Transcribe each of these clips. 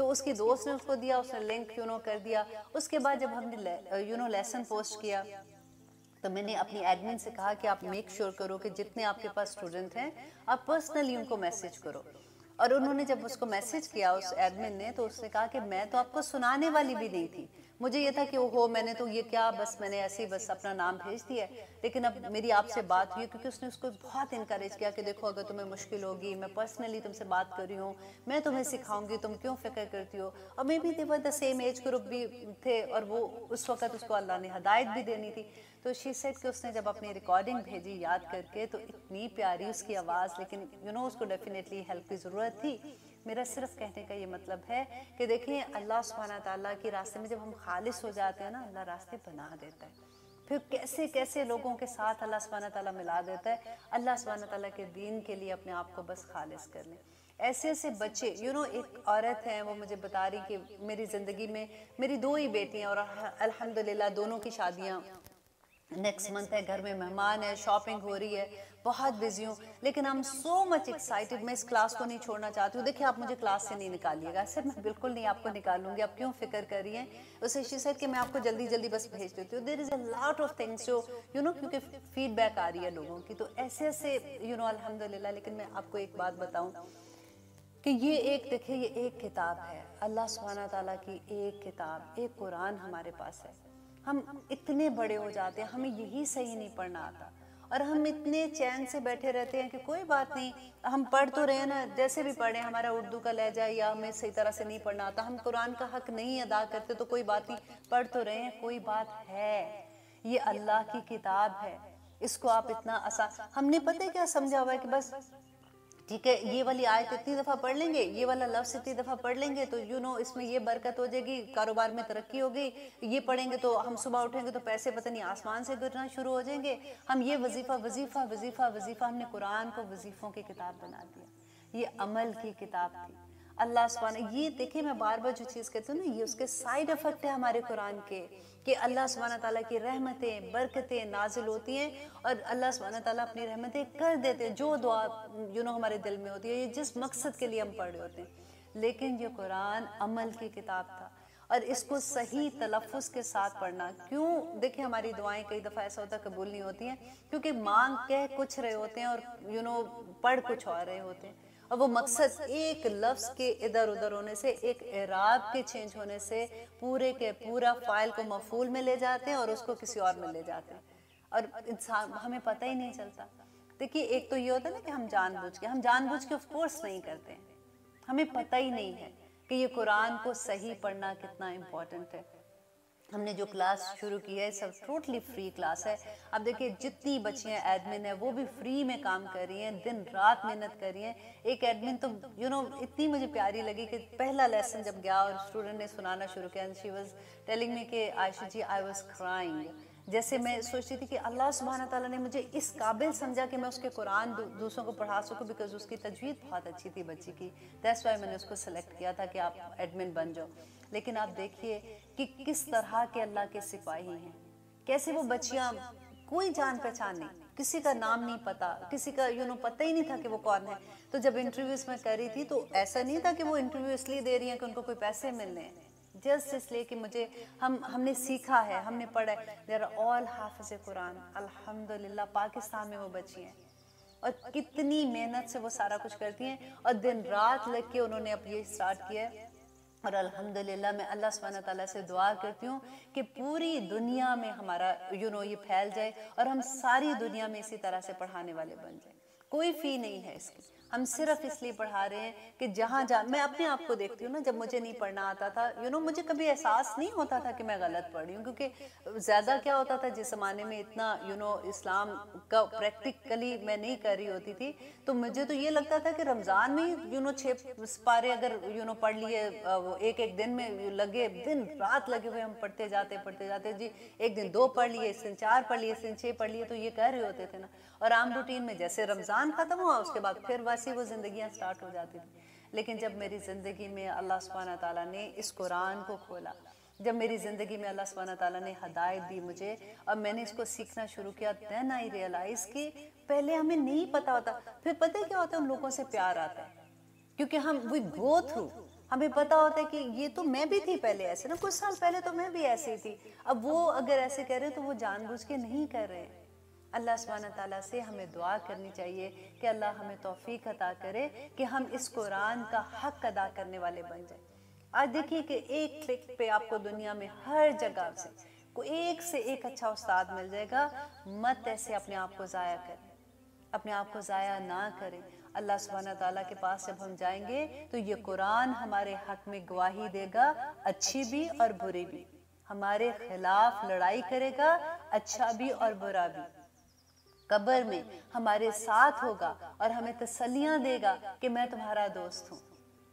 تو اس کی دوست نے اس کو دیا, اس نے لنک کر دیا. اس کے بعد جب ہم نے لیسن پوسٹ کیا تو میں نے اپنی ایڈمن سے کہا کہ آپ میک شور کرو کہ جتنے آپ کے پاس اسٹوڈنٹ ہیں آپ پرسنلی ان کو میسج کرو. اور انہوں نے جب اس کو میسج کیا اس ایڈمن نے, تو اس نے کہا کہ میں تو آپ کو سنانے والی بھی نہیں تھی, مجھے یہ تھا کہ میں نے تو یہ کیا, بس میں نے ایسے ہی بس اپنا نام بھیج دیا ہے. لیکن اب میری آپ سے بات ہوئی کیونکہ اس نے اس کو بہت انکریج کیا کہ دیکھو اگر تمہیں مشکل ہوگی, میں پرسنلی تم سے بات کر رہی ہوں, میں تمہیں سکھاؤں گی, تم کیوں فکر کرتی ہو. اور میں بھی دا سیم ایج گروپ بھی تھے, اور وہ اس وقت اس کو اللہ نے ہدایت بھی دینی تھی. تو شی سیڈ کہ اس نے جب اپنی ریکارڈنگ بھیجی یاد کر کے, تو اتنی پیاری اس کی آواز, لیکن اس کو ڈیفینیٹلی ہیلپ کی ضرورت تھی. میرا صرف کہنے کا یہ مطلب ہے کہ دیکھیں اللہ سبحانہ تعالیٰ کے راستے میں جب ہم خالص ہو جاتے ہیں نا, اللہ راستے بنا دیتا ہے. پھر کیسے کیسے لوگوں کے ساتھ اللہ سبحانہ تعالیٰ ملا دیتا ہے. اللہ سبحانہ تعالیٰ کے دین کے لیے اپنے آپ کو بس خالص کر لیں. ایسے ایسے بچے ایک عورت ہیں, وہ مجھے بتا رہی کہ میری زندگی میں میری 2 ہی بیٹیاں, اور الحمدللہ دونوں کی شادیاں نیکسٹ منتھ ہے, گھر میں مہمان ہے, شاپنگ ہو رہی ہے, بہت بزی ہوں, لیکن I'm so much excited. میں اس کلاس کو نہیں چھوڑنا چاہتی ہوں. دیکھیں آپ مجھے کلاس سے نہیں نکالیے گا. سر میں بالکل نہیں آپ کو نکالوں گی, آپ کیوں فکر کر رہی ہیں. اسے she said کہ میں آپ کو جلدی جلدی بس بھیج دیتی ہوں. There is a lot of things جو کیونکہ فیڈ بیک آ رہی ہے لوگوں کی, تو ایسے ایسے الحمدللہ. لیکن میں آپ کو ایک بات بتاؤں کہ دیکھیں یہ ایک کتاب ہے, اللہ سبحانہ تعالیٰ کی ایک کتاب, ایک قرآن ہمارے پاس ہے. ہم اتنے بڑے ہو جاتے ہیں, ہمیں یہی صحیح نہیں پڑھنا آتا, اور ہم اتنے چین سے بیٹھے رہتے ہیں کہ کوئی بات نہیں, ہم پڑھ تو رہے نا, جیسے بھی پڑھیں, ہمارا اردو کا لہجہ یا ہمیں صحیح طرح سے نہیں پڑھنا آتا, ہم قرآن کا حق نہیں ادا کرتے تو کوئی بات نہیں, پڑھ تو رہے ہیں, کوئی بات ہے. یہ اللہ کی کتاب ہے, اس کو آپ اتنا آسان, ہم نے پتہ کیا سمجھا ہوا ہے کہ بس ٹھیک ہے یہ والی آیت اتنی دفعہ پڑھ لیں گے, یہ والا لفظ اتنی دفعہ پڑھ لیں گے تو اس میں یہ برکت ہو جائے گی, کاروبار میں ترقی ہوگی, یہ پڑھیں گے تو ہم صبح اٹھیں گے تو پیسے پتہ نہیں آسمان سے گرنا شروع ہو جائیں گے, ہم یہ وظیفہ وظیفہ وظیفہ وظیفہ, ہم نے قرآن کو وظیفوں کی کتاب بنا دیا. یہ عمل کی کتاب تھی. اللہ سبحانہ, یہ دیکھیں میں بار بار جو چیز کہتی ہوں نا, یہ اس کے سائیڈ افیکٹ ہے ہمارے قرآن کے, کہ اللہ سبحانہ تعالیٰ کی رحمتیں برکتیں نازل ہوتی ہیں, اور اللہ سبحانہ تعالیٰ اپنی رحمتیں کر دیتے ہیں جو دعا ہمارے دل میں ہوتی ہے, یہ جس مقصد کے لیے ہم پڑھ رہے ہوتے ہیں. لیکن یہ قرآن عمل کی کتاب تھا, اور اس کو صحیح تلفظ کے ساتھ پڑھنا. کیوں دیکھیں ہماری دعائیں کئی دفعہ ایسا ہوتا ہے قبول نہیں ہوتی ہیں, کیونکہ مانگ کہہ کچھ رہے ہوتے ہیں اور پڑھ کچھ اور رہے ہوتے ہیں, اور وہ مقصد ایک لفظ کے ادھر ادھر ہونے سے, ایک اعراب کے چینج ہونے سے پورے کے پورا فائل کو مفعول میں لے جاتے ہیں اور اس کو کسی اور میں لے جاتے ہیں, اور انسان ہمیں پتہ ہی نہیں چلتا. دیکھیے ایک تو یہ ہوتا ہے نا کہ ہم جان بوجھ کے آف کورس نہیں کرتے ہیں, ہمیں پتہ ہی نہیں ہے کہ یہ قرآن کو صحیح پڑھنا کتنا امپورٹنٹ ہے. ہم نے جو کلاس شروع کی ہے سب ٹوٹلی فری کلاس ہے. اب دیکھیں جتنی بچیاں ایڈمن ہیں وہ بھی فری میں کام کر رہی ہیں, دن رات محنت کر رہی ہیں. ایک ایڈمن تو اتنی مجھے پیاری لگی کہ پہلا لیسن جب گیا اور اسٹوڈنٹ نے سنانا شروع کیا, and she was telling me کہ عائشہ جی I was crying. جیسے میں سوچتی تھی کہ اللہ سبحانہ تعالیٰ نے مجھے اس قابل سمجھا کہ میں اس کے قرآن دوسروں کو پڑھا سکوں, بیکاز اس کی تجوید بہت اچھی تھی بچی کی. دیٹس وائی میں نے اس کو سلیکٹ کیا تھا کہ آپ ایڈمن بن جاؤ. لیکن آپ دیکھیے کہ کس طرح کے اللہ کے سپاہی ہیں, کیسے وہ بچیاں کوئی جان پہچان نہیں, کسی کا نام نہیں پتا, کسی کا پتہ ہی نہیں تھا کہ وہ کون ہے. تو جب انٹرویوز میں کر رہی تھی تو ایسا نہیں تھا کہ وہ انٹرویو اس لیے دے رہی ہیں کہ ان کو کوئی پیسے ملنے ہیں, جسٹ اس لیے کہ مجھے ہم نے سیکھا ہے, ہم نے پڑھا ہے. دے آر آل حافظ قرآن الحمدللہ. پاکستان میں وہ بچی ہیں اور کتنی محنت سے وہ سارا کچھ کرتی ہیں, اور دن رات لگ کے انہوں نے اب یہ اسٹارٹ کیا ہے. اور الحمدللہ میں اللہ سبحانہ تعالیٰ سے دعا کرتی ہوں کہ پوری دنیا میں ہمارا یہ پھیل جائے, اور ہم ساری دنیا میں اسی طرح سے پڑھانے والے بن جائیں. کوئی فی نہیں ہے اس کی, ہم صرف اس لیے پڑھا رہے ہیں کہ جہاں میں اپنے آپ کو دیکھتی ہوں نا, جب مجھے نہیں پڑھنا آتا تھا مجھے کبھی احساس نہیں ہوتا تھا کہ میں غلط پڑھ رہی ہوں, کیونکہ زیادہ کیا ہوتا تھا جس زمانے میں اتنا اسلام کا پریکٹیکلی میں نہیں کر رہی ہوتی تھی, تو مجھے تو یہ لگتا تھا کہ رمضان میں ہی 6 پارے اگر پڑھ لیے, وہ ایک دن میں لگے, دن رات لگے ہوئے ہم پڑھتے جاتے جی, ایک دن 2 پڑھ لیے, اس دن 4 پڑھ لیے, اس دن 6 پڑھ لیے, تو یہ کہہ رہے ہوتے تھے نا. اور عام روٹین میں جیسے رمضان ختم ہوا اس کے بعد پھر ویسے وہ زندگیاں سٹارٹ ہو جاتی تھی. لیکن جب میری زندگی میں اللہ سبحانہ تعالیٰ نے اس قرآن کو کھولا, جب میری زندگی میں اللہ سبحانہ تعالیٰ نے ہدایت دی مجھے, اور میں نے اس کو سیکھنا شروع کیا, then I realize کہ پہلے ہمیں نہیں پتا ہوتا. پھر پتہ کیا ہوتا ہے, ان لوگوں سے پیار آتا ہے, کیونکہ we go through, ہمیں پتا ہوتا ہے کہ یہ تو میں بھی تھی پہلے ایسے نا، کچھ سال پہلے تو میں بھی ایسی تھی، اب وہ اگر ایسے کر رہے ہیں تو وہ جان بوجھ کے نہیں کر رہے ہیں۔ اللہ سبحانہ تعالیٰ سے ہمیں دعا کرنی چاہیے کہ اللہ ہمیں توفیق عطا کرے کہ ہم اس قرآن کا حق ادا کرنے والے بن جائیں۔ آج دیکھیے کہ ایک کلک پہ آپ کو دنیا میں ہر جگہ سے کوئی ایک سے ایک اچھا استاد مل جائے گا، مت ایسے اپنے آپ کو ضائع کریں، اپنے آپ کو ضائع نہ کریں۔ اللہ سبحانہ تعالیٰ کے پاس جب ہم جائیں گے تو یہ قرآن ہمارے حق میں گواہی دے گا، اچھی بھی اور بری بھی، ہمارے خلاف لڑائی کرے گا، اچھا بھی اور برا بھی۔ قبر میں ہمارے ساتھ ہوگا اور ہمیں تسلیاں دے گا کہ میں تمہارا دوست ہوں۔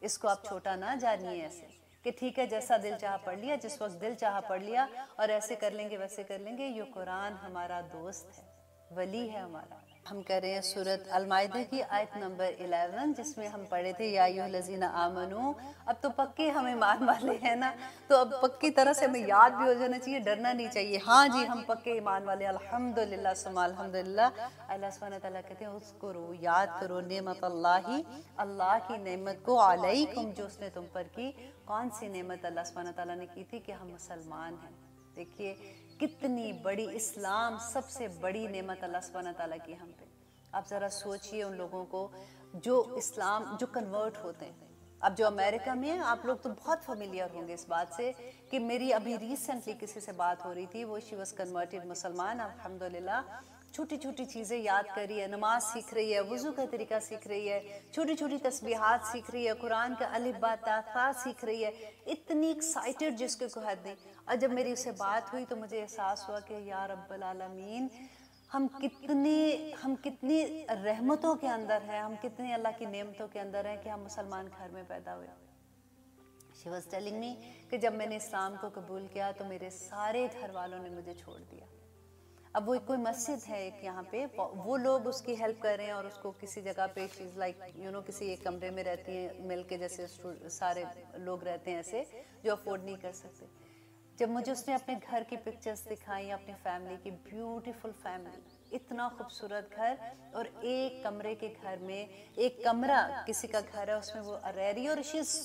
اس کو آپ چھوٹا نہ جانیے ایسے کہ ٹھیک ہے جیسا دل چاہا پڑھ لیا، جس وقت دل چاہا پڑھ لیا اور ایسے کر لیں گے ویسے کر لیں گے۔ یہ قرآن ہمارا دوست ہے، ولی ہے ہمارا۔ ہم کر رہے ہیں سورۃ المائدہ کی آیت نمبر 11، جس میں ہم پڑھے تھے یا ایھا الذین آمنو۔ اب تو پکے ہم ایمان والے ہیں نا، تو اب پکی طرح سے ہمیں یاد بھی ہو جانا چاہیے، ڈرنا نہیں چاہیے۔ ہاں جی ہم پکے ایمان والے، الحمدللہ ثم الحمدللہ۔ اللہ سبحانہ تعالیٰ کہتے ہیں اذکروا، یاد کرو نعمت اللہ، اللہ کی نعمت کو، علیکم جو اس نے تم پر کی۔ کون سی نعمت اللہ سبحانہ تعالیٰ نے کی تھی؟ کہ ہم مسلمان ہیں۔ دیکھیے کتنی بڑی، اسلام سب سے بڑی نعمت اللہ سبحانہ تعالیٰ کی ہم پہ۔ آپ ذرا سوچئے ان لوگوں کو جو اسلام، جو کنورٹ ہوتے ہیں۔ اب جو امریکہ میں ہیں، آپ لوگ تو بہت فیملیئر ہوں گے اس بات سے کہ میری ابھی ریسنٹلی کسی سے بات ہو رہی تھی، وہ شی واز کنورٹڈ مسلمان، الحمدللہ۔ چھوٹی چھوٹی چیزیں یاد کر رہی ہے، نماز سیکھ رہی ہے، وضو کا طریقہ سیکھ رہی ہے، چھوٹی چھوٹی تسبیحات سیکھ رہی ہے، قرآن کا الف با تا ثا سیکھ رہی ہے، اتنی ایکسائٹڈ جس کے کوئی حد نہیں۔ اور جب میری اس سے بات ہوئی تو مجھے احساس ہوا کہ یا رب العالمین، ہم کتنی رحمتوں کے اندر ہیں، ہم کتنی اللہ کی نعمتوں کے اندر ہیں کہ ہم مسلمان گھر میں پیدا ہوئے۔ She was telling me کہ جب میں نے اسلام کو قبول کیا تو میرے سارے گھر والوں نے مجھے چھوڑ دیا۔ اب وہ کوئی مسجد ہے ایک یہاں پہ، وہ لوگ اس کی ہیلپ کر رہے ہیں اور اس کو کسی جگہ پہ she's like کسی ایک کمرے میں رہتی ہیں مل کے، جیسے سارے لوگ رہتے ہیں ایسے جو افورڈ نہیں کر سکتے۔ جب مجھے اس نے اپنے گھر کی پکچرز دکھائیں، اپنی فیملی کی، بیوٹیفل فیملی، اتنا خوبصورت گھر، اور ایک کمرے کے گھر میں، ایک کمرہ کسی کا گھر ہے اس میں وہ رہ رہی ہے، اور she is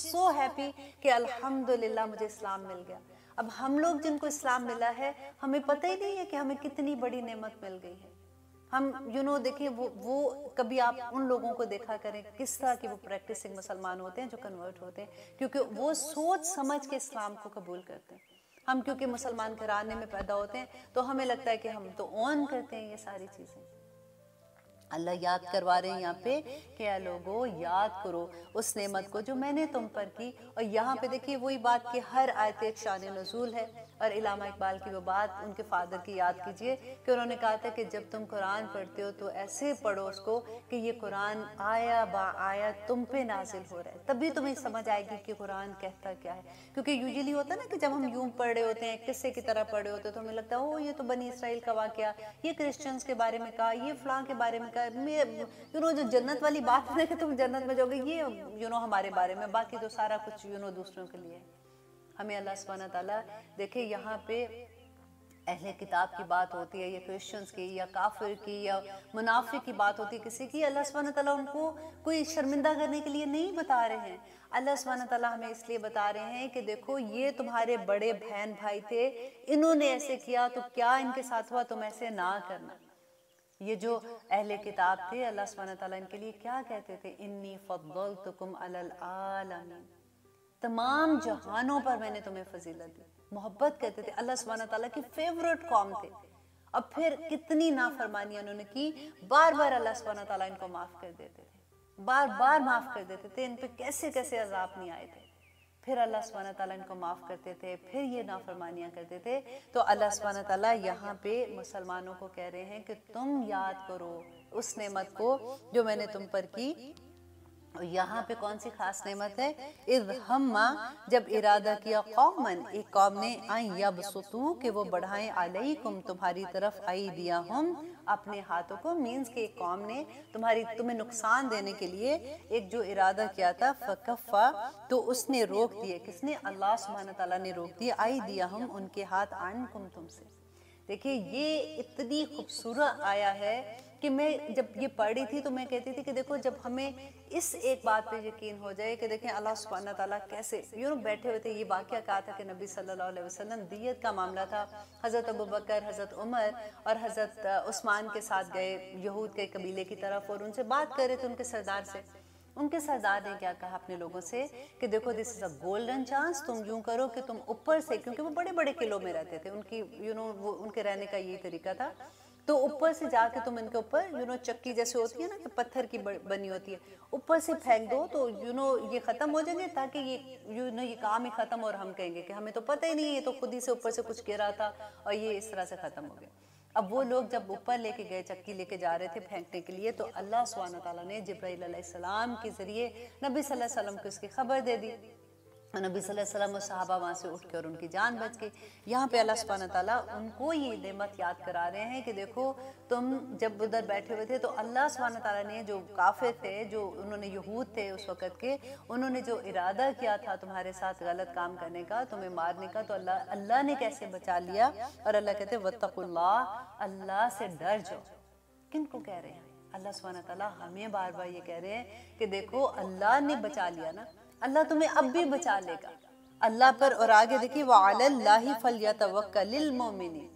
so happy کہ الحمدللہ مجھے اسلام مل گیا۔ اب ہم لوگ جن کو اسلام ملا ہے، ہمیں پتہ ہی نہیں ہے کہ ہمیں کتنی بڑی نعمت مل گئی ہے۔ ہم دیکھیں وہ کبھی آپ ان لوگوں کو دیکھا کریں کس طرح کی وہ پریکٹسنگ مسلمان ہوتے ہیں جو کنورٹ ہوتے ہیں، کیونکہ وہ سوچ سمجھ کے اسلام کو قبول کرتے ہیں۔ ہم کیونکہ مسلمان گھرانے میں پیدا ہوتے ہیں تو ہمیں لگتا ہے کہ ہم تو اون کرتے ہیں یہ ساری چیزیں۔ اللہ یاد کروا رہے ہیں یہاں پہ کہ اے لوگو یاد کرو اس نعمت کو جو میں نے تم پر کی۔ اور یہاں پہ دیکھیے وہی بات کہ ہر آیت ایک شان نزول ہے، اور علامہ اقبال کی وہ بات ان کے فادر کی یاد کیجئے کہ انہوں نے کہا تھا کہ جب تم قرآن پڑھتے ہو تو ایسے پڑھو اس کو کہ یہ قرآن آیا با آیا تم پہ نازل ہو رہا ہے، تبھی تمہیں سمجھ آئے گی کہ قرآن کہتا کیا ہے۔ کیونکہ یوزلی ہوتا ہے نا کہ جب ہم یوں پڑھ رہے ہوتے ہیں، قصے کی طرح پڑھ رہے ہوتے ہیں، تو ہمیں لگتا ہے او یہ تو بنی اسرائیل کا واقعہ، یہ کرسچنز کے بارے میں کہا، یہ فلاں کے بارے میں کہا، جو جنت والی بات ہے کہ تم جنت میں جاؤ گے، یہ ہمارے بارے میں، باقی تو سارا کچھ دوسروں کے لیے۔ ہمیں اللہ سبحانہ تعالیٰ دیکھیں یہاں پہ اہل کتاب کی بات ہوتی ہے یا کرسچنز کی یا کافر کی یا منافق کی بات ہوتی ہے کسی کی، اللہ سبحانہ تعالیٰ ان کو کوئی شرمندہ کرنے کے لیے نہیں بتا رہے ہیں۔ اللہ سبحانہ تعالیٰ ہمیں اس لیے بتا رہے ہیں کہ دیکھو یہ تمہارے بڑے بہن بھائی تھے، انہوں نے ایسے کیا تو کیا ان کے ساتھ ہوا، تم ایسے نہ کرنا۔ یہ جو اہل کتاب تھے اللہ سبحانہ تعالیٰ ان کے لیے کیا کہتے تھے؟ انی فضلتکم علی العالمین، تمام جہانوں پر میں نے تمہیں فضیلت دی، محبت کرتے تھے، اللہ سبحانہ تعالیٰ کی فیورٹ قوم تھے۔ اب پھر کتنی نافرمانیاں انہوں نے کی، بار بار اللہ سبحانہ تعالیٰ ان کو معاف کر دیتے تھے، بار بار معاف کر دیتے تھے، ان پہ کیسے کیسے عذاب نہیں آئے تھے، پھر اللہ سبحانہ تعالیٰ ان کو معاف کرتے تھے، پھر یہ نافرمانیاں کرتے تھے۔ تو اللہ سبحانہ تعالیٰ یہاں پہ مسلمانوں کو کہہ رہے ہیں کہ تم یاد کرو اس نعمت کو جو میں نے تم پر کی۔ یہاں پہ کون سی خاص نعمت ہے؟ اذ ہما، جب ارادہ کیا، قومن، ایک قوم نے، این یبسطو، کہ وہ بڑھائیں، علیکم، تمہاری طرف، ایدیہم، اپنے ہاتھوں کو، مینز کہ ایک قوم نے تمہیں نقصان دینے کے لیے ایک جو ارادہ کیا تھا، فکفا، تو اس نے روک دیے، کس نے؟ اللہ سبحانہ تعالیٰ نے روک دیے، ایدیہم، ان کے ہاتھ، عنکم، تم سے۔ دیکھیں یہ اتنی خوبصورت آیا ہے کہ میں جب یہ پڑھ رہی تھی تو میں کہتی تھی کہ دیکھو جب ہمیں اس ایک بات پہ یقین ہو جائے کہ دیکھیں اللہ سبحانہ تعالیٰ کیسے بیٹھے ہوئے تھے. یہ واقعہ کہا تھا کہ نبی صلی اللہ علیہ وسلم دیت کا معاملہ تھا, حضرت ابوبکر, حضرت عمر اور حضرت عثمان کے ساتھ گئے یہود کے قبیلے کی طرف اور ان سے بات کر رہے تھے ان کے سردار سے. ان کے سردار نے کیا کہا اپنے لوگوں سے کہ دیکھو دس از اے گولڈن چانس, تم یوں کرو کہ تم اوپر سے, کیونکہ وہ بڑے بڑے قلعوں میں رہتے تھے, ان کی وہ ان کے رہنے کا یہی طریقہ تھا, تو اوپر سے جا کے تم ان کے اوپر چکی جیسے ہوتی ہے نا کہ پتھر کی بنی ہوتی ہے, اوپر سے پھینک دو تو یہ ختم ہو جائیں گے, تاکہ یہ کام ہی ختم, اور ہم کہیں گے کہ ہمیں تو پتہ ہی نہیں, یہ تو خود ہی سے اوپر سے کچھ گرا تھا اور یہ اس طرح سے ختم ہو گیا. اب وہ لوگ جب اوپر لے کے گئے, چکی لے کے جا رہے تھے پھینکنے کے لیے, تو اللہ سبحانہ تعالیٰ نے جبرائیل علیہ السلام کے ذریعے نبی صلی اللہ علیہ وسلم کو اس کی خبر دے دی. نبی صلی اللہ علیہ وسلم و صحابہ وہاں سے اٹھ کے اور ان کی جان بچ گئی. یہاں پہ اللہ سبحانہ تعالیٰ ان کو یہ نعمت یاد کرا رہے ہیں کہ دیکھو تم جب ادھر بیٹھے ہوئے تھے تو اللہ سبحانہ تعالیٰ نے جو کافر تھے, جو انہوں نے یہود تھے اس وقت کے, انہوں نے جو ارادہ کیا تھا تمہارے ساتھ غلط کام کرنے کا, تمہیں مارنے کا, تو اللہ نے کیسے بچا لیا. اور اللہ کہتے ہیں واتقوا اللہ, اللہ سے ڈر جاؤ. کن کو کہہ رہے ہیں؟ اللہ سبحانہ تعالیٰ ہمیں بار بار یہ کہہ رہے ہیں کہ دیکھو اللہ نے بچا لیا نا, اللہ تمہیں اب بھی بچا لے گا اللہ پر. اور آگے دیکھیں وَعَلَى اللَّهِ فَلْيَتَوَكَّلِ الْمُؤْمِنِينَ,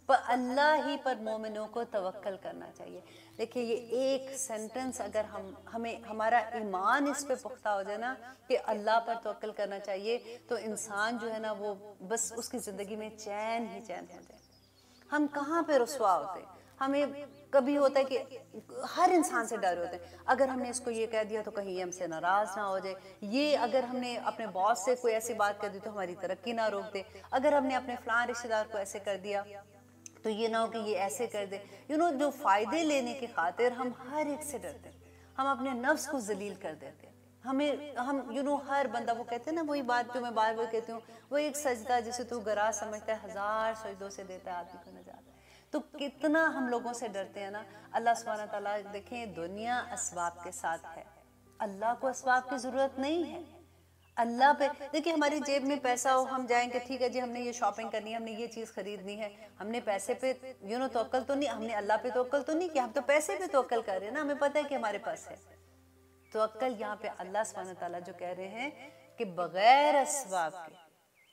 پر اللہ ہی پر مومنوں کو توکل کرنا چاہیے. دیکھیں یہ ایک سینٹنس اگر ہمیں ہمارا ایمان اس پہ پختہ ہو جائے نا کہ اللہ پر توکل کرنا چاہیے, تو انسان جو ہے نا وہ بس اس کی زندگی میں چین ہی چین ہو جائے. ہم کہاں پہ رسوا ہوتے ہیں, ہمیں کبھی ہوتا ہے کہ ہر انسان سے ڈر ہوتے ہیں, اگر ہم نے اس کو یہ کہہ دیا تو کہیں ہم سے ناراض نہ ہو جائے, یہ اگر ہم نے اپنے باس سے کوئی ایسی بات کر دی تو ہماری ترقی نہ روک دے, اگر ہم نے اپنے فلاں رشتہ دار کو ایسے کر دیا تو یہ نہ ہو کہ یہ ایسے کر دے. جو فائدے لینے کی خاطر ہم ہر ایک سے ڈرتے ہیں, ہم اپنے نفس کو ذلیل کر دیتے ہیں. ہم ہر بندہ, وہ کہتے ہیں نا وہی بات جو میں بار بار کہتی ہوں, وہ ایک سجدہ جسے تو گراہ سمجھتا ہے 1000 سجدوں سے دیتا ہے آدمی کو نجات. تو کتنا ہم لوگوں سے ڈرتے ہیں نا. اللہ سبحانہ تعالیٰ دیکھیں دنیا اسباب کے ساتھ ہے, اللہ کو اسباب کی ضرورت نہیں ہے. اللہ پہ دیکھیں ہماری جیب میں پیسہ ہو, ہم جائیں کہ ٹھیک ہے جی ہم نے یہ شاپنگ کرنی ہے, ہم نے یہ چیز خریدنی ہے, ہم نے پیسے پہ توکل تو نہیں, ہم نے اللہ پہ توکل تو نہیں کیا, ہم تو پیسے پہ توکل کر رہے ہیں نا, ہمیں پتہ ہے کہ ہمارے پاس ہے. توکل یہاں پہ اللہ سبحانہ تعالیٰ جو کہہ رہے ہیں کہ بغیر اسباب کے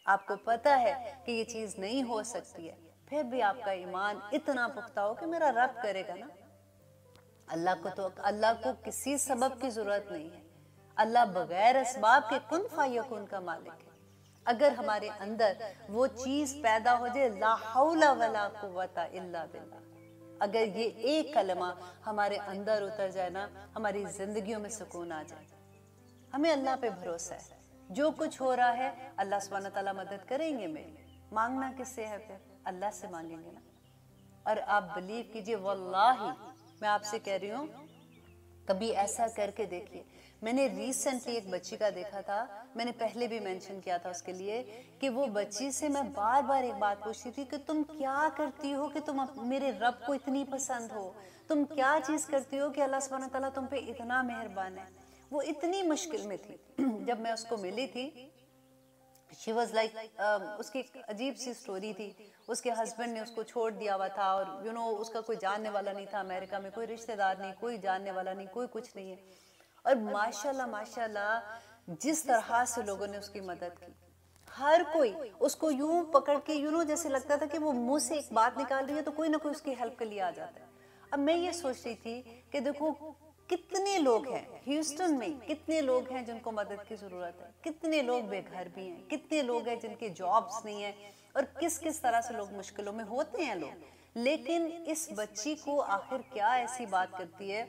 آپ کو پتہ ہے کہ یہ چیز نہیں ہو سکتی ہے, پھر بھی آپ کا ایمان اتنا پختہ ہو کہ میرا رب کرے گا نا. اللہ کو کسی سبب کی ضرورت نہیں ہے, اللہ بغیر اسباب کے کن فیکون کا مالک ہے. اگر ہمارے اندر وہ چیز پیدا ہو جائے لا حول ولا قوت الا باللہ, اگر یہ ایک کلمہ ہمارے اندر اتر جائے نا, ہماری زندگیوں میں سکون آ جائے. ہمیں اللہ پہ بھروسہ ہے, جو کچھ ہو رہا ہے اللہ سبحانہ تعالیٰ مدد کریں گے میری. مانگنا کس سے ہے؟ پھر اللہ سے مانگیں گے نا. اور آپ بلیو کیجئے واللہ میں آپ سے کہہ رہی ہوں کبھی ایسا کر کے دیکھیے. میں نے ریسنٹلی ایک بچی کا دیکھا تھا, میں نے پہلے بھی مینشن کیا تھا اس کے لیے, کہ وہ بچی سے میں بار بار ایک بات پوچھتی تھی کہ تم کیا کرتی ہو کہ تم میرے رب کو اتنی پسند ہو, تم کیا چیز کرتی ہو کہ اللہ سبحانہ تعالیٰ تم پہ اتنا مہربان ہے. وہ اتنی مشکل میں تھی. جب میں اس کو ملی تھی she was like اس کی ایک عجیب سی سٹوری تھی. اس کے ہسبینڈ نے اس کو چھوڑ دیا ہوا تھا, اور اس کا کوئی جاننے والا نہیں تھا امریکہ میں, کوئی رشتہ دار نہیں, کوئی جاننے والا نہیں, کوئی کچھ نہیں ہے. اور ماشاءاللہ جس طرح سے لوگوں نے اس کی مدد کی, ہر کوئی اس کو یوں پکڑ کے جیسے لگتا تھا کہ وہ منہ سے ایک بات نکال رہی ہے تو کوئی نہ کوئی اس کی ہیلپ کے لیے آ جاتا ہے. اب میں یہ سوچ رہی تھی کہ دیکھو کتنے لوگ ہیں ہیوسٹن میں, کتنے لوگ ہیں جن کو مدد کی ضرورت ہے, کتنے لوگ بے گھر بھی ہیں, کتنے لوگ ہیں جن کے جابز نہیں ہیں, اور کس طرح سے لوگ مشکلوں میں ہوتے ہیں لوگ. لیکن اس بچی کو آخر کیا ایسی بات کرتی ہے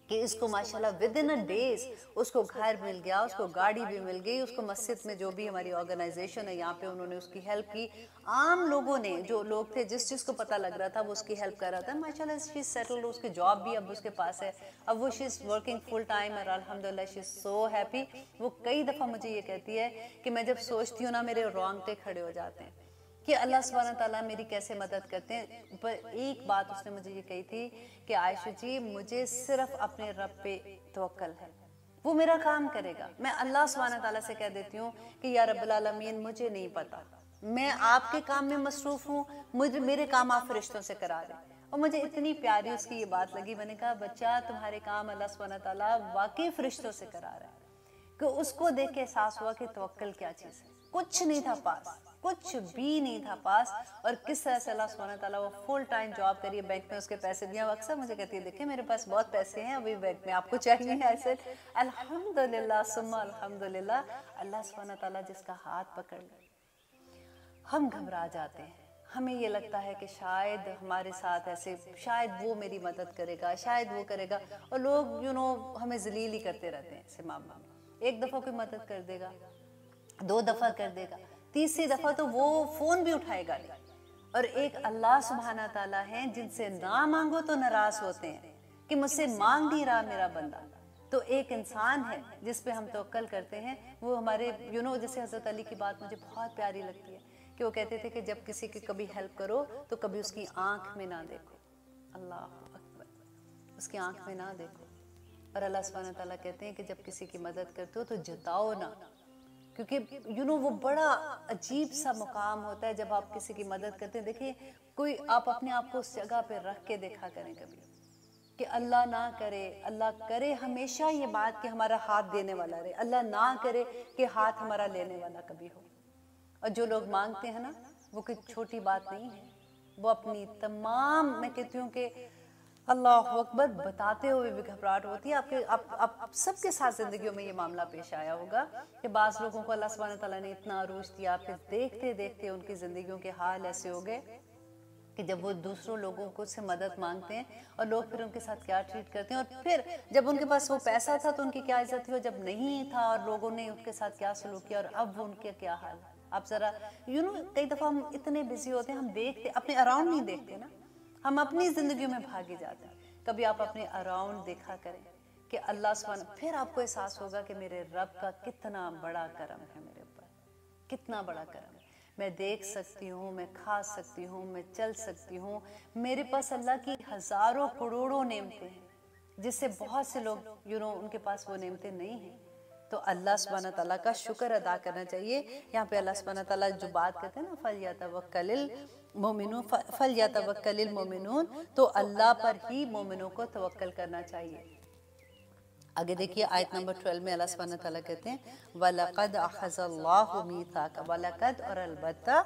کہ اس کو ماشاءاللہ within a days اس کو گھر مل گیا, اس کو گاڑی بھی مل گئی, اس کو مسجد میں جو بھی ہماری آرگنائزیشن ہے یہاں پہ انہوں نے اس کی ہیلپ کی. عام لوگوں نے, جو لوگ تھے جس کو پتہ لگ رہا تھا وہ اس کی ہیلپ کر رہا تھا. ماشاءاللہ شی سیٹلڈ, اس کی جاب بھی اب اس کے پاس ہے, اب وہ شی از ورکنگ فل ٹائم, اور الحمدللہ شی از سو ہیپی. وہ کئی دفعہ مجھے یہ کہتی ہے کہ میں جب سوچتی ہوں نا میرے رونگٹے کھڑے ہو جاتے ہیں کہ اللہ سبحانہ تعالیٰ میری کیسے مدد کرتے ہیں. پر ایک بات اس نے مجھے یہ کہی تھی کہ عائشہ جی مجھے صرف اپنے رب پہ توکل ہے, وہ میرا کام کرے گا. میں اللہ سبحانہ تعالیٰ سے کہہ دیتی ہوں کہ یا رب العالمین مجھے نہیں پتا, میں آپ کے کام میں مصروف ہوں, میرے کام آپ فرشتوں سے کرا دیں. اور مجھے اتنی پیاری اس کی یہ بات لگی، میں نے کہا بچہ تمہارے کام اللہ سبحانہ تعالیٰ واقعی فرشتوں سے کرا رہا ہے، کہ اس کو دیکھ کے احساس ہوا کہ توکل کیا چیز ہے۔ کچھ نہیں تھا پاس، کچھ بھی نہیں تھا پاس، اور کس طرح سے اللہ سبحانہ تعالیٰ وہ فل ٹائم جاب کریے، بینک میں اس کے پیسے دیا۔ وہ اکثر مجھے کہتی ہے دیکھیں میرے پاس بہت پیسے ہیں ابھی بینک میں، آپ کو چاہیے؟ ایسے الحمدللہ ثم الحمدللہ، اللہ سبحانہ تعالیٰ جس کا ہاتھ پکڑ لے ہم گھبرا جاتے ہیں، ہمیں یہ لگتا ہے کہ شاید ہمارے ساتھ ایسے، شاید وہ میری مدد کرے گا، شاید وہ کرے گا، اور لوگ ہمیں ذلیل ہی کرتے رہتے ہیں ایسے معاملہ میں۔ ایک دفعہ کوئی مدد کر دے گا، 2 دفعہ کر دے گا، تیسری دفعہ تو وہ فون بھی اٹھائے گا نہیں۔ اور ایک اللہ سبحانہ تعالیٰ ہیں جن سے نہ مانگو تو ناراض ہوتے ہیں کہ مجھ سے مانگ نہیں رہا میرا بندہ۔ تو ایک انسان ہے جس پہ ہم توکل کرتے ہیں، وہ ہمارے جیسے حضرت علی کی بات مجھے بہت پیاری لگتی ہے کہ وہ کہتے تھے کہ جب کسی کی کبھی ہیلپ کرو تو کبھی اس کی آنکھ میں نہ دیکھو، اللہ اکبر، اس کی آنکھ میں نہ دیکھو۔ اور اللہ سبحانہ تعالیٰ کہتے ہیں کہ جب کسی کی مدد کرتے ہو تو جتاؤ نہ، کیونکہ وہ بڑا عجیب سا مقام ہوتا ہے جب آپ کسی کی مدد کرتے ہیں۔ دیکھیں کوئی آپ اپنے آپ کو اس جگہ پہ رکھ کے دیکھا کریں کبھی، کہ اللہ نہ کرے، اللہ کرے ہمیشہ یہ بات کہ ہمارا ہاتھ دینے والا رہے، اللہ نہ کرے کہ ہاتھ ہمارا لینے والا کبھی ہو۔ اور جو لوگ مانگتے ہیں نا، وہ کوئی چھوٹی بات نہیں ہے، وہ اپنی تمام، میں کہتی ہوں کہ اللہ اکبر، بتاتے ہوئے بھی گھبراہٹ ہوتی ہے۔ آپ سب کے ساتھ زندگیوں میں یہ معاملہ پیش آیا ہوگا کہ بعض لوگوں کو اللہ سبحانہ تعالیٰ نے اتنا عروج دیا، پھر دیکھتے دیکھتے ان کی زندگیوں کے حال ایسے ہو گئے کہ جب وہ دوسروں لوگوں کو سے مدد مانگتے ہیں اور لوگ پھر ان کے ساتھ کیا ٹریٹ کرتے ہیں، اور پھر جب ان کے پاس وہ پیسہ تھا تو ان کی کیا عزت تھی، اور جب نہیں تھا اور لوگوں نے ان کے ساتھ کیا سلوک کیا، اور اب ان کے کیا حال ہے۔ آپ ذرا کئی دفعہ ہم اتنے بزی ہوتے ہیں، ہم دیکھتے اپنے اراؤنڈ نہیں دیکھتے نا، ہم اپنی زندگیوں میں بھاگے جاتے ہیں۔ کبھی آپ اپنے اراؤنڈ دیکھا کریں کہ اللہ سبحانہ، پھر آپ کو احساس ہوگا کہ میرے رب کا کتنا بڑا کرم ہے میرے اوپر، کتنا بڑا کرم ہے۔ میں دیکھ سکتی ہوں، میں کھا سکتی ہوں، میں چل سکتی ہوں، میرے پاس اللہ کی ہزاروں کروڑوں نعمتیں ہیں جس سے بہت سے لوگ ان کے پاس وہ نعمتیں نہیں ہیں۔ تو اللہ سبحانہ تعالیٰ کا شکر ادا کرنا چاہیے۔ یہاں پہ اللہ سبحانہ تعالیٰ جو بات کہتے ہیں نا، فَلْيَتَوَكَّلِ الْمُؤْمِنُونَ، تو اللہ پر ہی مومنوں کو توکل کرنا چاہیے۔ آگے دیکھیے آیت نمبر 12 میں اللہ سبحانہ تعالیٰ کہتے ہیں وَلَقَدْ أَخَذَ اللَّهُ مِيثَاقَ، وَلَقَدْ اور البتہ،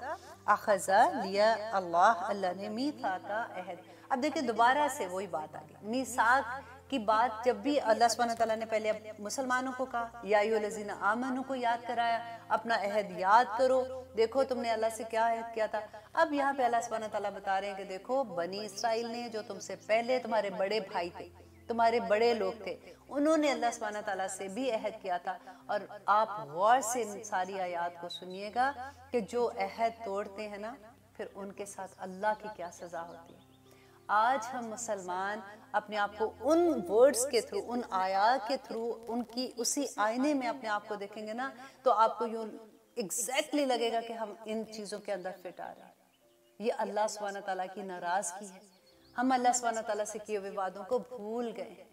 أَخَذَ لیا اللہ نے میثاق عہد۔ اب دیکھیں دوبارہ سے وہی بات آگئی، میثاق کی بات جب بھی اللہ سبحانہ تعالیٰ نے پہلے مسلمانوں کو کہا، یا ایھا الذین آمنوا کو یاد کرایا، اپنا عہد یاد کرو، دیکھو تم نے اللہ سے کیا عہد کیا تھا۔ اب یہاں پہ اللہ سبحانہ تعالیٰ بتا رہے ہیں کہ دیکھو بنی اسرائیل نے، جو تم سے پہلے تمہارے بڑے بھائی تھے، تمہارے بڑے لوگ تھے، انہوں نے اللہ سبحانہ تعالیٰ سے بھی عہد کیا تھا۔ اور آپ غور سے ان ساری آیات کو سنیے گا کہ جو عہد توڑتے ہیں نا، پھر ان کے ساتھ اللہ کی کیا سزا ہوتی ہے۔ آج ہم مسلمان اپنے آپ کو ان ورڈز کے تھرو، ان آیات کے تھرو، ان کی اسی آئینے میں اپنے آپ کو دیکھیں گے نا، تو آپ کو یوں ایگزیکٹلی لگے گا کہ ہم ان چیزوں کے اندر فٹ آ رہے ہیں۔ یہ اللہ سبحانہ تعالیٰ کی ناراضگی ہے، ہم اللہ سبحانہ تعالیٰ سے کیے ہوئے وعدوں کو بھول گئے ہیں۔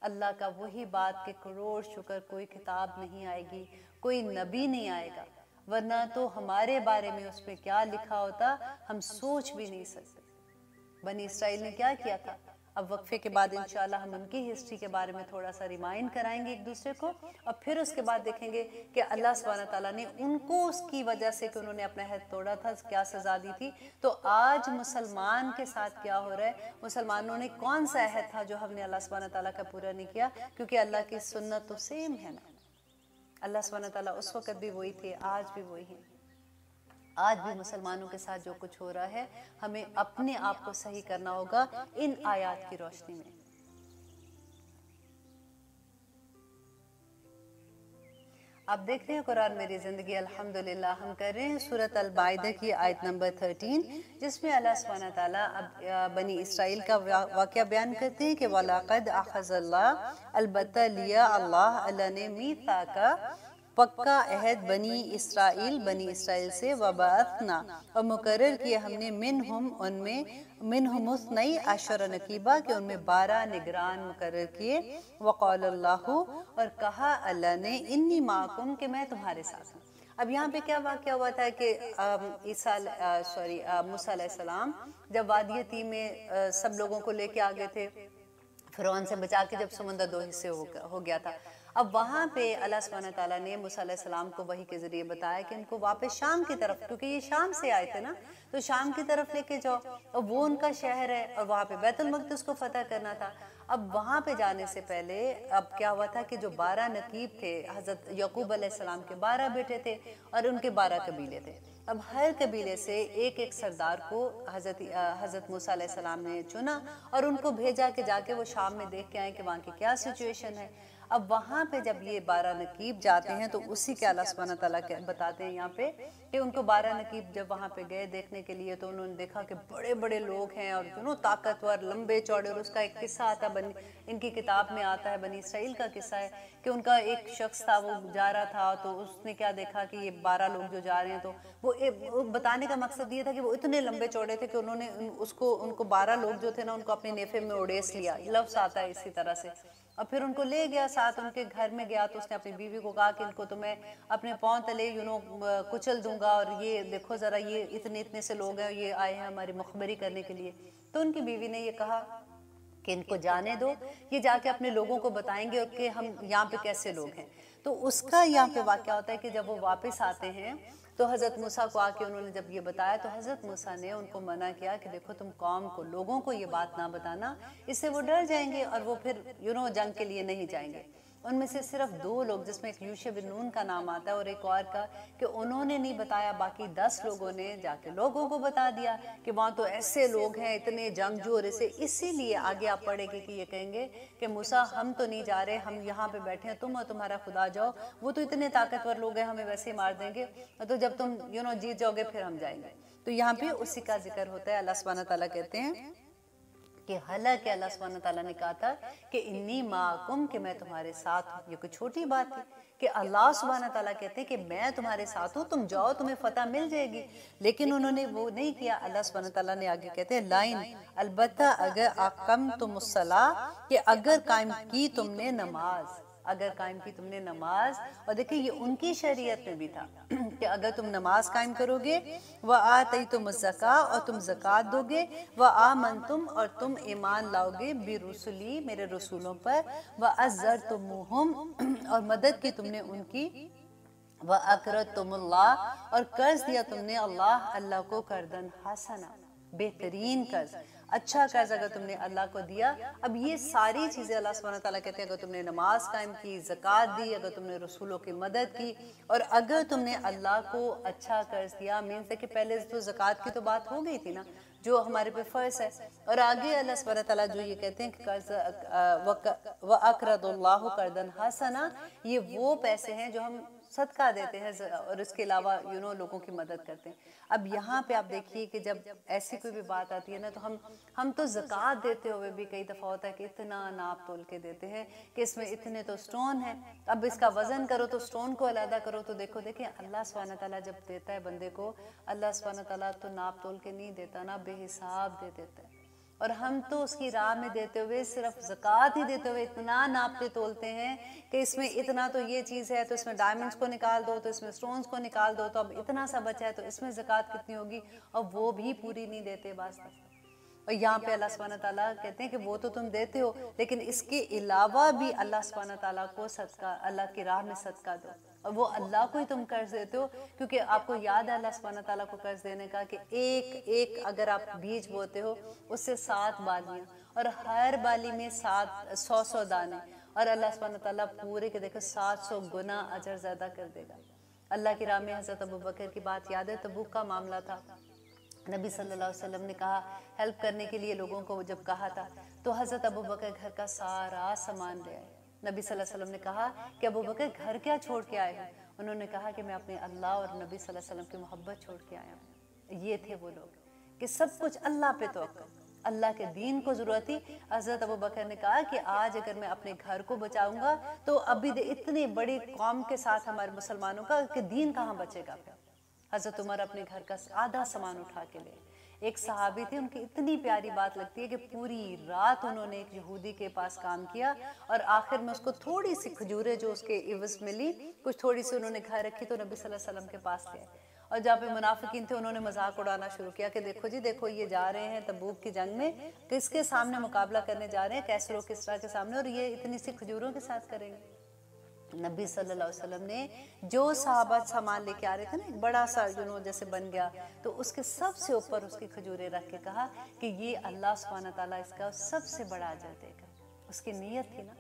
اللہ کا وہی بات کہ کروڑ شکر کوئی کتاب نہیں آئے گی، کوئی نبی نہیں آئے گا، ورنہ تو ہمارے بارے میں اس میں کیا لکھا ہوتا ہم سوچ بھی نہیں سکتے۔ بنی اسرائیل نے کیا کیا تھا؟ اب وقفے کے بعد انشاءاللہ ہم ان کی ہسٹری کے بارے میں تھوڑا سا ریمائنڈ کرائیں گے ایک دوسرے کو، اور پھر اس کے بعد دیکھیں گے کہ اللہ سبحانہ تعالیٰ نے ان کو اس کی وجہ سے کہ انہوں نے اپنا عہد توڑا تھا کیا سزا دی تھی۔ تو آج مسلمان کے ساتھ کیا ہو رہا ہے، مسلمانوں نے کون سا عہد تھا جو ہم نے اللہ سبحانہ تعالیٰ کا پورا نہیں کیا؟ کیونکہ اللہ کی سنت تو سیم ہے نا، اللہ سبحانہ تعالیٰ اس وقت بھی وہی تھے، آج بھی وہی ہیں۔ آج بھی مسلمانوں کے ساتھ جو کچھ ہو رہا ہے، ہمیں اپنے آپ کو صحیح کرنا ہوگا ان آیات کی روشنی میں۔ اب دیکھتے ہیں قرآن میری زندگی، الحمدللہ ہم کر رہے ہیں سورۃ المائدہ کی آیت نمبر 13، جس میں اللہ سبحانہ تعالیٰ اب بنی اسرائیل کا واقعہ بیان کرتے ہیں کہ وَلَقَدْ أَخَذَ اللَّهُ، البتہ لیا اللہ نے میثاق، پکا عہد بنی اسرائیل سے، وَبَعَثْنَا اور مقرر کیا ہم نے منہم ان میں، منہم 12 نقیبہ کہ ان میں 12 نگران مقرر کیے، وقال اللہ اور کہا اللہ نے انی معکم کہ میں تمہارے ساتھ ہوں۔ اب یہاں پہ کیا واقعہ ہوا تھا کہ موسیٰ علیہ السلام جب وادی تی میں سب لوگوں کو لے کے آگے تھے، فرعون سے بچا کے جب سمندر دو حصے ہو گیا تھا، اب وہاں پہ اللہ سبحانہ تعالیٰ نے موسیٰ علیہ السلام کو وحی کے ذریعے بتایا کہ ان کو واپس شام کی طرف، کیونکہ یہ شام سے آئے تھے نا، تو شام کی طرف لے کے جاؤ، اور وہ ان کا شہر ہے اور وہاں پہ بیت المقدس کو فتح کرنا تھا۔ اب وہاں پہ جانے سے پہلے اب کیا ہوا تھا کہ جو 12 نقیب تھے، حضرت یعقوب علیہ السلام کے 12 بیٹے تھے اور ان کے 12 قبیلے تھے۔ اب ہر قبیلے سے ایک ایک سردار کو حضرت موسیٰ علیہ السلام نے چنا اور ان کو بھیجا کہ جا کے وہ شام میں دیکھ کے آئیں کہ وہاں کی کیا سچویشن ہے۔ اب وہاں پہ جب یہ 12 نقیب جاتے ہیں تو اسی کے اللہ سبحانہ تعالیٰ بتاتے ہیں یہاں پہ کہ ان کو 12 نقیب جب وہاں پہ گئے دیکھنے کے لیے تو انہوں نے دیکھا کہ بڑے بڑے لوگ ہیں اور طاقتور، لمبے چوڑے، اور اس کا ایک قصہ آتا ہے، ان کی کتاب میں آتا ہے، بنی اسرائیل کا قصہ ہے کہ ان کا ایک شخص تھا، وہ جا رہا تھا تو اس نے کیا دیکھا کہ یہ 12 لوگ جو جا رہے ہیں، تو وہ بتانے کا مقصد یہ تھا کہ وہ اتنے لمبے چوڑے تھے کہ انہوں نے ان کو 12 لوگ جو تھے نا ان کو اپنے نیفے میں اڑیس لیا، لفظ آتا ہے اسی طرح سے، اور پھر ان کو لے گیا ساتھ، ان کے گھر میں گیا تو اس نے اپنی بیوی کو کہا کہ ان کو تو میں اپنے پاؤں تلے کچل دوں گا، اور یہ دیکھو ذرا یہ اتنے سے لوگ ہیں، یہ آئے ہیں ہماری مخبری کرنے کے لیے۔ تو ان کی بیوی نے یہ کہا کہ ان کو جانے دو، یہ جا کے اپنے لوگوں کو بتائیں گے اور کہ ہم یہاں پہ کیسے لوگ ہیں۔ تو اس کا یہاں پہ واقعہ ہوتا ہے کہ جب وہ واپس آتے ہیں تو حضرت موسیٰ کو آ کے انہوں نے جب یہ بتایا تو حضرت موسیٰ نے ان کو منع کیا کہ دیکھو تم قوم کو، لوگوں کو یہ بات نہ بتانا، اس سے وہ ڈر جائیں گے اور وہ پھر جنگ کے لیے نہیں جائیں گے۔ ان میں سے صرف 2 لوگ، جس میں ایک یوشع بن نون کا نام آتا ہے اور ایک اور کا، کہ انہوں نے نہیں بتایا، باقی 10 لوگوں نے جا کے لوگوں کو بتا دیا کہ وہاں تو ایسے لوگ ہیں، اتنے جنگجو، اور اسی لیے آگے آپ پڑھیں گے کہ یہ کہیں گے کہ موسیٰ ہم تو نہیں جا رہے، ہم یہاں پہ بیٹھے ہیں، تم اور تمہارا خدا جاؤ، وہ تو اتنے طاقتور لوگ ہیں ہمیں ویسے ہی مار دیں گے، تو جب تم جیت جاؤ گے پھر ہم جائیں گے۔ تو یہاں پہ اسی کا ذکر ہوتا ہے۔ اللہ سبحانہ تعالیٰ کہتے ہیں کہ حالانکہ اللہ سبحانہ تعالیٰ نے کہا تھا کہ انی معکم، کہ میں تمہارے ساتھ ہوں، یہ کوئی چھوٹی بات ہے کہ اللہ سبحانہ تعالیٰ کہتے ہیں کہ میں تمہارے ساتھ ہوں، تم جاؤ تمہیں فتح مل جائے گی، لیکن انہوں نے وہ نہیں کیا۔ اللہ سبحانہ تعالیٰ نے آگے کہتے ہیں لائن، البتہ اگر اقمتم الصلاۃ، کہ اگر قائم کی تم نے نماز، اگر قائم کی تم نے نماز، اور دیکھیں یہ ان کی شریعت میں بھی تھا کہ اگر تم نماز قائم کرو گے، وَآتَيْتُمُ الزَّكَاةَ، اور تم زکوٰۃ دو گے، وَآمَنْتُمْ، اور تم ایمان لاؤ گے، بِرُسُلِي، میرے رسولوں پر، وَأَزَّرْتُمُوهُمْ، اور مدد کی تم نے ان کی، وَأَقْرَضْتُمُ اللَّهَ، اور قرض دیا تم نے اللہ کو، قرضاً حسنا، بہترین قرض، اچھا قرض اگر تم نے اللہ کو دیا۔ اب یہ ساری چیزیں اللہ سبحانہ تعالیٰ کہتے ہیں اگر تم نے نماز قائم کی، زکوٰۃ دی، اگر تم نے رسولوں کی مدد کی، اور اگر تم نے اللہ کو اچھا قرض دیا، مینس ہے کہ پہلے تو زکوٰۃ کی تو بات ہو گئی تھی نا جو ہمارے پہ فرض ہے، اور آگے اللہ سبحانہ تعالیٰ جو یہ کہتے ہیں کہ قرض وَأَقْرَضُ اللَّهُ قَرْضًا حَسَنًا، یہ وہ پیسے ہیں جو ہم صدقہ دیتے ہیں اور اس کے علاوہ لوگوں کی مدد کرتے ہیں۔ اب یہاں پہ آپ دیکھیے کہ جب ایسی کوئی بھی بات آتی ہے نا تو ہم تو زکوٰۃ دیتے ہوئے بھی کئی دفعہ ہوتا ہے کہ اتنا ناپ تول کے دیتے ہیں کہ اس میں اتنے تو سٹون ہیں، اب اس کا وزن کرو تو سٹون کو علیحدہ کرو، تو دیکھیں اللہ سبحانہ تعالیٰ جب دیتا ہے بندے کو، اللہ سبحانہ تعالیٰ تو ناپ تول کے نہیں دیتا نا، بے حساب دے دیتا ہے، اور ہم تو اس کی راہ میں دیتے ہوئے صرف زکوٰۃ ہی دیتے ہوئے اتنا ناپتے تولتے ہیں کہ اس میں اتنا تو یہ چیز ہے تو اس میں ڈائمنڈز کو نکال دو، تو اس میں سٹونز کو نکال دو، تو اب اتنا سا بچا ہے تو اس میں زکوٰۃ کتنی ہوگی، اور وہ بھی پوری نہیں دیتے بعض دفعہ۔ اور یہاں پہ اللہ سبحانہ تعالیٰ کہتے ہیں کہ وہ تو تم دیتے ہو، لیکن اس کے علاوہ بھی اللہ سبحانہ تعالیٰ کو صدقہ، اللہ کی راہ میں صدقہ دو، اور وہ اللہ کو ہی تم قرض دیتے ہو، کیونکہ آپ کو یاد ہے اللہ سبحانہ تعالیٰ کو قرض دینے کا کہ ایک اگر آپ بیج بوتے ہو اس سے 7 بالیاں، اور ہر بالی میں 100 دانے، اور اللہ سبحانہ تعالیٰ پورے کے دیکھو 700 گنا اجر زیادہ کر دے گا۔ اللہ کی راہ میں حضرت ابوبکر کی بات یاد ہے، تبوک کا معاملہ تھا، نبی صلی اللہ علیہ وسلم نے کہا ہیلپ کرنے کے لیے لوگوں کو جب کہا تھا تو حضرت ابوبکر گھر کا سارا سامان لے آئے۔ نبی صلی اللہ علیہ وسلم نے کہا کہ ابوبکر گھر کیا چھوڑ کے آئے ہیں؟ انہوں نے کہا کہ میں اپنے اللہ اور نبی صلی اللہ علیہ وسلم کی محبت چھوڑ کے آیا ہوں۔ یہ تھے وہ لوگ کہ سب کچھ اللہ پہ توکل، اللہ کے دین کو ضرورت تھی۔ حضرت ابوبکر نے کہا کہ آج اگر میں اپنے گھر کو بچاؤں گا تو ابھی اتنی بڑی قوم کے ساتھ ہمارے مسلمانوں کا کہ دین کہاں بچے گا پھر۔ حضرت عمر اپنے گھر کا آدھا سامان اٹھا کے لے. ایک صحابی تھے، ان کی اتنی پیاری بات لگتی ہے کہ پوری رات انہوں نے ایک یہودی کے پاس کام کیا اور آخر میں اس کو تھوڑی سی کھجوریں جو اس کے عوض ملی کچھ تھوڑی سی انہوں نے گھر رکھی تو نبی صلی اللہ علیہ وسلم کے پاس لے. اور جہاں پہ منافقین تھے انہوں نے مذاق اڑانا شروع کیا کہ دیکھو جی دیکھو یہ جا رہے ہیں تبوک کی جنگ میں، کس کے سامنے مقابلہ کرنے جا رہے ہیں، کیسر و کسریٰ کے سامنے، اور یہ اتنی سی کھجوروں کے ساتھ کریں گے. نبی صلی اللہ علیہ وسلم نے جو صحابہ سامان لے کے آ رہے تھے نا، ایک بڑا سا جیسے بن گیا، تو اس کے سب سے اوپر اس کی کھجوریں رکھ کے کہا کہ یہ اللہ سبحانہ تعالیٰ اس کا سب سے بڑا اجر دے گا. اس کی نیت تھی نا.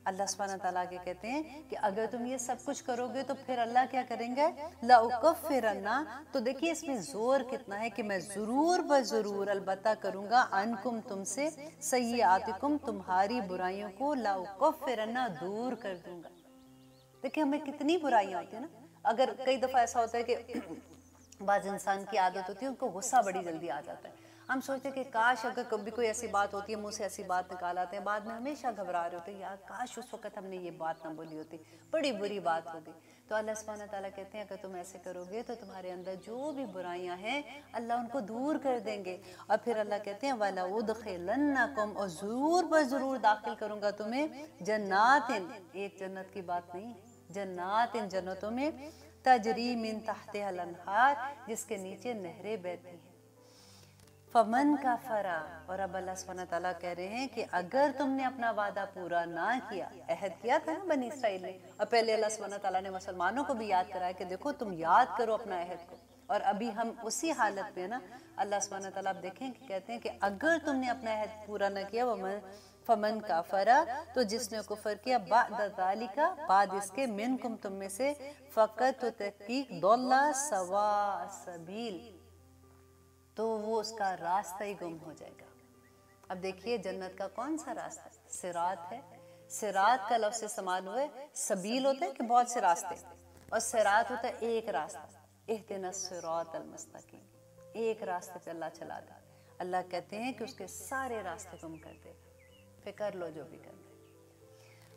اللہ سبحانہ تعالیٰ کے کہتے ہیں کہ اگر تم یہ سب کچھ کرو گے تو پھر اللہ کیا کریں گے، لَأُكَفِّرَنَّ. تو دیکھیے اس میں زور کتنا ہے کہ میں ضرور بضرور البتہ کروں گا عنکم تم سے، سیئاتکم تمہاری برائیوں کو، لَأُكَفِّرَنَّ دور کر دوں گا. دیکھیں ہمیں کتنی برائیاں ہوتی ہیں نا. اگر کئی دفعہ ایسا ہوتا ہے کہ بعض انسان کی عادت ہوتی ہے ان کو غصہ بڑی جلدی آ جاتا ہے. ہم سوچتے ہیں کہ کاش اگر کبھی کوئی ایسی بات ہوتی ہے منہ سے ایسی بات نکال آتے ہیں، بعد میں ہمیشہ گھبرا رہے ہوتے ہیں یار کاش اس وقت ہم نے یہ بات نہ بولی ہوتی، بڑی بری بات ہوگی. تو اللہ سبحانہ تعالیٰ کہتے ہیں اگر تم ایسے کرو گے تو تمہارے اندر جو بھی برائیاں ہیں اللہ ان کو دور کر دیں گے. اور پھر اللہ کہتے ہیں وَلَأُدْخِلَنَّكُمْ، اور ضرور بضرور داخل کروں گا تمہیں، جنات، ایک جنت کی بات نہیں، جنات جنتوں میں، تجری من تحتها الانہار جس کے نیچے نہریں بہتی ہیں. فمن کفر، اور اب اللہ سبحانہ تعالیٰ کہہ رہے ہیں کہ اگر تم نے اپنا وعدہ پورا نہ کیا، عہد کیا تھا نا بنی اسرائیل نے، اور پہلے اللہ سبحانہ تعالیٰ نے مسلمانوں کو بھی یاد کرایا کہ دیکھو تم یاد کرو اپنا عہد کو، اور ابھی ہم اسی حالت میں نا. اللہ سبحانہ تعالیٰ اب دیکھیں کہ کہتے ہیں کہ اگر تم نے اپنا عہد پورا نہ کیا، فمن کافر، تو جس نے کفر کیا، بعد ذالک، بعد اس کے، منکم تم میں سے، فقط تو تحقیق، ضل سواء السبیل، تو وہ اس کا راستہ ہی گم ہو جائے گا. اب دیکھیے جنت کا کون سا راستہ، صراط ہے. صراط کا لفظ استعمال ہوئے، سبیل ہوتے ہیں کہ بہت سے راستے، اور صراط ہوتا ہے ایک راستہ. اہدنا الصراط المستقیم، ایک راستے پہ اللہ چلا دے. اللہ کہتے ہیں کہ اس کے سارے راستے گم کر دے گا، پھر کر لو جو بھی کرنا.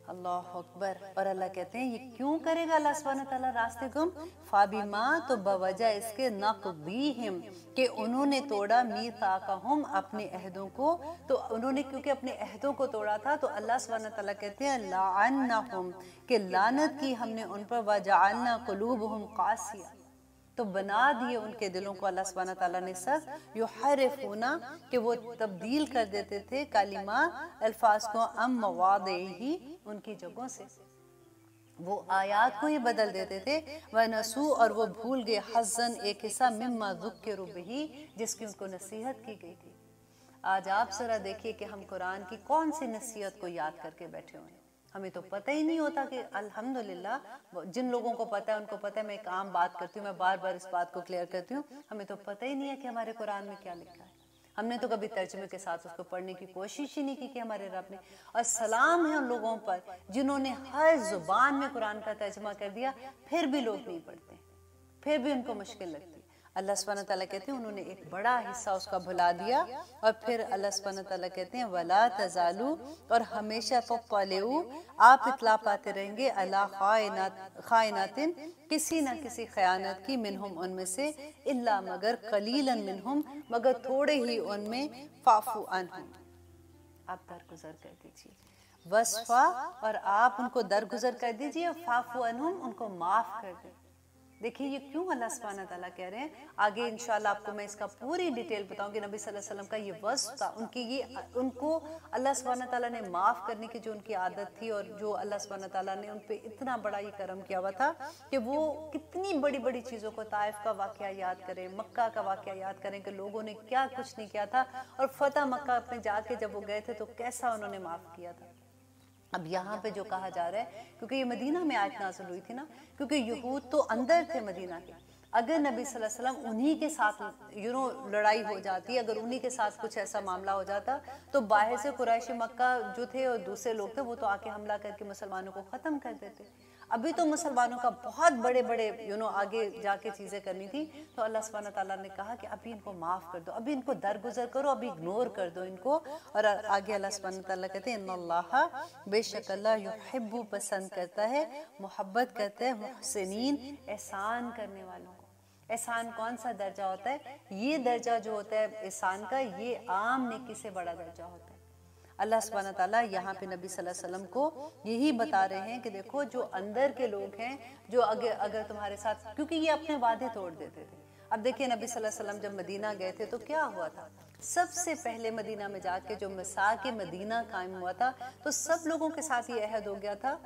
اللہ اکبر. اور اللہ کہتے ہیں یہ کیوں کرے گا اللہ سبحانہ تعالیٰ راستے گم، فابما، تو بوجہ اس کے، نقضیہم، کہ انہوں نے توڑا، میثاقہم، اپنے عہدوں کو. تو انہوں نے کیونکہ اپنے عہدوں کو توڑا تھا تو اللہ سبحانہ تعالیٰ کہتے ہیں لعنہم، کہ لعنت کی ہم نے ان پر، وجعلنا قلوبہم قاسیہ، تو بنا دیے ان کے دلوں کو اللہ سبحانہ تعالیٰ نے سخت، یحرفون، کہ وہ تبدیل کر دیتے تھے کلمہ، الفاظ کو، ام مواضعہ، ان کی جگہوں سے، وہ آیات کو ہی بدل دیتے تھے. وَنَسُوا، اور وہ بھول گئے، حظًا، ایک حصہ، مما ذکروا بہ، جس کی ان کو نصیحت کی گئی تھی. آج آپ ذرا دیکھیے کہ ہم قرآن کی کون سی نصیحت کو یاد کر کے بیٹھے ہوئے ہیں. ہمیں تو پتہ ہی نہیں ہوتا کہ الحمدللہ جن لوگوں کو پتہ ہے ان کو پتہ ہے. میں ایک عام بات کرتی ہوں، میں بار بار اس بات کو کلیئر کرتی ہوں، ہمیں تو پتہ ہی نہیں ہے کہ ہمارے قرآن میں کیا لکھا ہے. ہم نے تو کبھی ترجمے کے ساتھ اس کو پڑھنے کی کوشش ہی نہیں کی کہ ہمارے رب نے. اور سلام ہے ان لوگوں پر جنہوں نے ہر زبان میں قرآن کا ترجمہ کر دیا، پھر بھی لوگ نہیں پڑھتے، پھر بھی ان کو مشکل لگتی. اللہ سبحانہ تعالیٰ کہتے ہیں انہوں نے ایک بڑا حصہ اس کا بھلا دیا. اور پھر اللہ سبحانہ تعالیٰ کہتے ہیں وَلَا تَزَالُوا، اور ہمیشہ تطلعوا، آپ اطلاع پاتے رہیں گے، عَلَىٰ خائناتٍ، کسی نہ کسی خیانت کی، منہم، ان میں سے، الا، مگر، قلیلاً منہم، مگر تھوڑے ہی ان میں، فاعفوا عنہم، آپ درگزر کر دیجیے. وصفا، اور آپ ان کو درگزر کر دیجیے، فاعفوا عنہم، ان کو معاف کر دیں. دیکھیے یہ کیوں اللہ سبحانہ تعالیٰ کہہ رہے ہیں. آگے انشاءاللہ آپ کو میں اس کا پوری ڈیٹیل بتاؤں گی. نبی صلی اللہ علیہ وسلم کا یہ وصف تھا، ان کی یہ، ان کو اللہ سبحانہ تعالیٰ نے معاف کرنے کی جو ان کی عادت تھی، اور جو اللہ سبحانہ تعالیٰ نے ان پہ اتنا بڑا یہ کرم کیا ہوا تھا کہ وہ کتنی بڑی بڑی چیزوں کو، طائف کا واقعہ یاد کریں، مکہ کا واقعہ یاد کریں کہ لوگوں نے کیا کچھ نہیں کیا تھا، اور فتح مکہ میں جا کے جب وہ گئے تھے تو کیسا انہوں نے معاف کیا تھا. اب یہاں پہ جو کہا جا رہا ہے، کیونکہ یہ مدینہ میں آیت نازل ہوئی تھی نا، کیونکہ یہود تو اندر تھے مدینہ کے. اگر نبی صلی اللہ علیہ وسلم انہی کے ساتھ لڑائی ہو جاتی، اگر انہی کے ساتھ کچھ ایسا معاملہ ہو جاتا، تو باہر سے قریش مکہ جو تھے اور دوسرے لوگ تھے وہ تو آ کے حملہ کر کے مسلمانوں کو ختم کر دیتے. ابھی تو مسلمانوں کا بہت بڑے بڑے آگے جا کے چیزیں کرنی تھی. تو اللہ سبحانہ تعالیٰ نے کہا کہ ابھی ان کو معاف کر دو، ابھی ان کو درگزر کرو، ابھی اگنور کر دو ان کو. اور آگے اللہ سبحانہ تعالیٰ کہتے ہیں ان اللہ، بے شک اللہ، یحب، پسند کرتا ہے، محبت کرتا ہے، محسنین، احسان کرنے والوں کو. احسان کون سا درجہ ہوتا ہے؟ یہ درجہ جو ہوتا ہے احسان کا، یہ عام نیکی سے بڑا درجہ ہوتا ہے۔ اللہ سبحانہ تعالیٰ یہاں پہ نبی صلی اللہ علیہ وسلم کو یہی بتا رہے ہیں کہ دیکھو جو اندر کے لوگ ہیں، جو اگر تمہارے ساتھ، کیونکہ یہ اپنے وعدے توڑ دیتے تھے۔ اب دیکھیں نبی صلی اللہ علیہ وسلم جب مدینہ گئے تھے تو کیا ہوا تھا؟ سب سے پہلے مدینہ میں جا کے جو میثاق مدینہ قائم ہوا تھا، تو سب لوگوں کے ساتھ یہ عہد ہو گیا تھا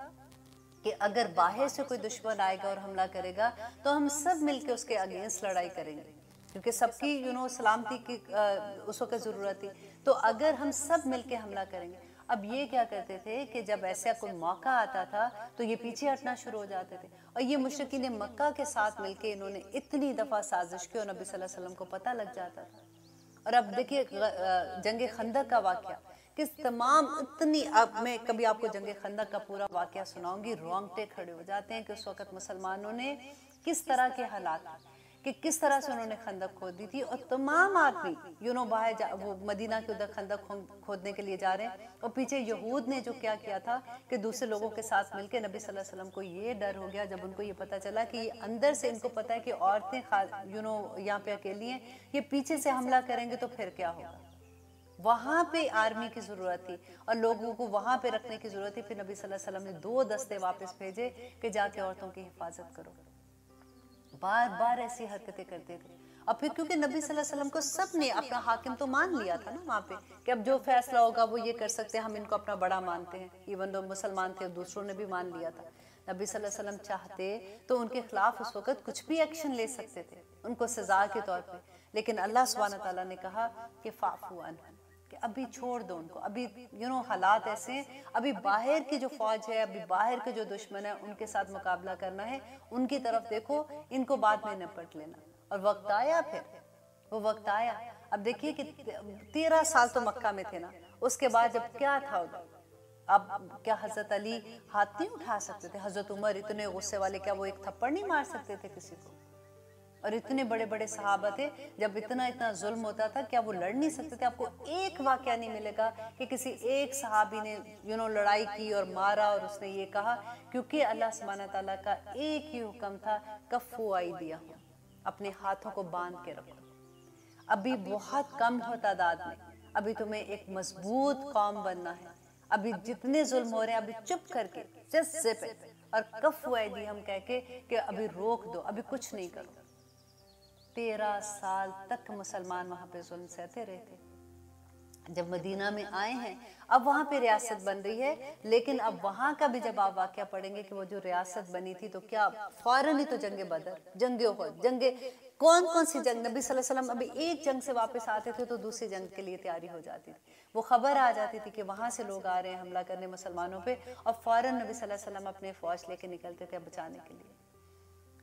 کہ اگر باہر سے کوئی دشمن آئے گا اور حملہ کرے گا تو ہم سب مل کے اس کے اگینسٹ لڑائی کریں گے، کیونکہ سب کی سلامتی کی اس وقت ضرورت تھی، تو اگر ہم سب مل کے حملہ کریں گے۔ اب یہ کیا کرتے تھے کہ جب ایسا کوئی موقع آتا تھا تو یہ پیچھے ہٹنا شروع ہو جاتے تھے، اور یہ مشرکین مکہ کے ساتھ مل کے انہوں نے اتنی دفعہ سازش کی اور نبی صلی اللہ علیہ وسلم کو پتہ لگ جاتا تھا۔ اور اب دیکھیے جنگ خندق کا واقعہ، کس تمام اتنی، اب میں کبھی آپ کو جنگ خندق کا پورا واقعہ سناؤں گی، رونگٹے کھڑے ہو جاتے ہیں کہ اس وقت مسلمانوں نے کس طرح کے حالات، کہ کس طرح سے انہوں نے خندق کھود دی تھی، اور تمام آدمی باہر وہ مدینہ کے ادھر خندق کھودنے کے لیے جا رہے ہیں، اور پیچھے یہود نے جو کیا تھا کہ دوسرے لوگوں کے ساتھ مل کے نبی صلی اللہ علیہ وسلم کو یہ ڈر ہو گیا جب ان کو یہ پتہ چلا کہ یہ اندر سے ان کو پتہ ہے کہ عورتیں یہاں پہ اکیلی ہیں، یہ پیچھے سے حملہ کریں گے تو پھر کیا ہوگا۔ وہاں پہ آرمی کی ضرورت تھی اور لوگوں کو وہاں پہ رکھنے کی ضرورت تھی، پھر نبی صلی اللہ علیہ وسلم نے 2 دستے واپس بھیجے کہ جا کے عورتوں کی حفاظت کرو۔ بار بار ایسی حرکتیں کرتے تھے، اور پھر کیونکہ نبی صلی اللہ علیہ وسلم کو سب نے اپنا حاکم تو مان لیا تھا نا وہاں پہ، کہ اب جو فیصلہ ہوگا وہ یہ کر سکتے ہیں، ہم ان کو اپنا بڑا مانتے ہیں، ایون دو مسلمان تھے دوسروں نے بھی مان لیا تھا۔ نبی صلی اللہ علیہ وسلم چاہتے تو ان کے خلاف اس وقت کچھ بھی ایکشن لے سکتے تھے ان کو سزا کے طور پہ، لیکن اللہ سبحانہ تعالیٰ نے کہا کہ فاعفو عنہم، کہ ابھی چھوڑ دو ان کو، ابھی حالات ایسے ہیں، ابھی باہر کی جو فوج ہے، ابھی باہر کے جو دشمن ہے ان کے ساتھ مقابلہ کرنا ہے، ان کی طرف دیکھو، ان کو بعد میں نپٹ لینا۔ اور وقت آیا، پھر وہ وقت آیا۔ اب دیکھیے کہ 13 سال تو مکہ میں تھے نا، اس کے بعد جب کیا تھا، اب کیا حضرت علی ہاتھ نہیں اٹھا سکتے تھے؟ حضرت عمر اتنے غصے والے، کیا وہ ایک تھپڑ نہیں مار سکتے تھے کسی کو؟ اور اتنے بڑے بڑے صحابہ تھے، جب اتنا ظلم ہوتا تھا کیا وہ لڑ نہیں سکتے تھے؟ آپ کو ایک واقعہ نہیں ملے گا کہ کسی ایک صحابی نے لڑائی کی اور مارا اور اس نے یہ کہا، کیونکہ اللہ سبحانہ تعالیٰ کا ایک ہی حکم تھا، کفو ایدیہم، اپنے ہاتھوں کو باندھ کے رکھو۔ ابھی بہت کم ہو تعداد میں، ابھی تمہیں ایک مضبوط قوم بننا ہے، ابھی جتنے ظلم ہو رہے ہیں ابھی چپ کر کے جس زپ اٹ، اور کفو ایدیہم کہہ کے کہ ابھی روک دو، ابھی کچھ نہیں کرو۔ 13 سال تک مسلمان وہاں پہ ظلم سہتے رہے تھے۔ جب مدینہ میں آئے ہیں، اب وہاں پہ ریاست بن رہی ہے، لیکن اب وہاں کا بھی جب آپ واقعہ پڑھیں گے کہ وہ جو ریاست بنی تھی تو کیا فوراً ہی تو جنگ بدر، جنگ احد، کون سی جنگ، نبی صلی اللہ علیہ وسلم ابھی ایک جنگ سے واپس آتے تھے تو دوسری جنگ کے لیے تیاری ہو جاتی تھی، وہ خبر آ جاتی تھی کہ وہاں سے لوگ آ رہے ہیں حملہ کرنے مسلمانوں پہ، اور فوراً نبی صلی اللہ علیہ وسلم اپنے فوج لے کے نکلتے تھے بچانے کے لیے۔